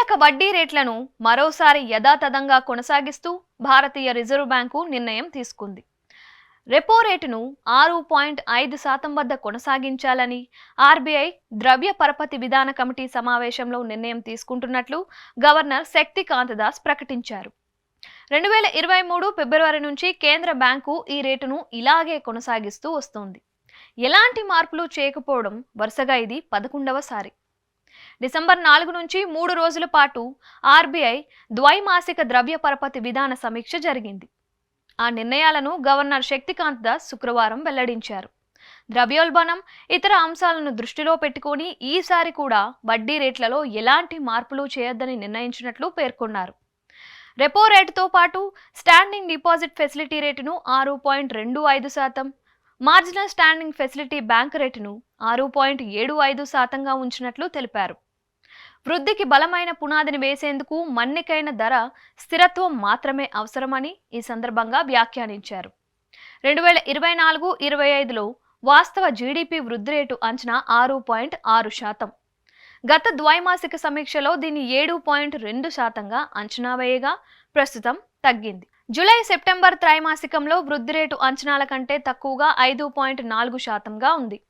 కీలక వడ్డీ రేట్లను మరోసారి యథాతథంగా కొనసాగిస్తూ భారతీయ రిజర్వ్ బ్యాంకు నిర్ణయం తీసుకుంది. రెపో రేటును 6.5% వద్ద కొనసాగించాలని ఆర్బీఐ ద్రవ్య పరపతి విధాన కమిటీ సమావేశంలో నిర్ణయం తీసుకుంటున్నట్లు గవర్నర్ శక్తికాంత దాస్ ప్రకటించారు. 2023 ఫిబ్రవరి నుంచి కేంద్ర బ్యాంకు ఈ రేటును ఇలాగే కొనసాగిస్తూ వస్తోంది. ఎలాంటి మార్పులు చేయకపోవడం వరుసగా ఇది 11వసారి. డిసెంబర్ 4 నుంచి 3 రోజుల పాటు ఆర్బీఐ ద్వైమాసిక ద్రవ్య పరపతి విధాన సమీక్ష జరిగింది. ఆ నిర్ణయాలను గవర్నర్ శక్తికాంత దాస్ శుక్రవారం వెల్లడించారు. ద్రవ్యోల్బణం, ఇతర అంశాలను దృష్టిలో పెట్టుకుని ఈసారి కూడా వడ్డీ రేట్లలో ఎలాంటి మార్పులు చేయొద్దని నిర్ణయించినట్లు పేర్కొన్నారు. రెపో రేటుతో పాటు స్టాండింగ్ డిపాజిట్ ఫెసిలిటీ రేటును 6.25%, మార్జినల్ స్టాండింగ్ ఫెసిలిటీ బ్యాంక్ రేటును 6.75%గా ఉంచినట్లు తెలిపారు. వృద్ధికి బలమైన పునాదిని వేసేందుకు మన్నికైన ధర స్థిరత్వం మాత్రమే అవసరమని ఈ సందర్భంగా వ్యాఖ్యానించారు. 2024-25లో వాస్తవ జీడీపీ వృద్ధి రేటు అంచనా 6.6%. గత ద్వైమాసిక సమీక్షలో దీన్ని 7.2%గా అంచనా వేయగా ప్రస్తుతం తగ్గింది. జూలై-సెప్టెంబర్ త్రైమాసికంలో వృద్ధి రేటు అంచనాల కంటే తక్కువగా 5.4%గా ఉంది.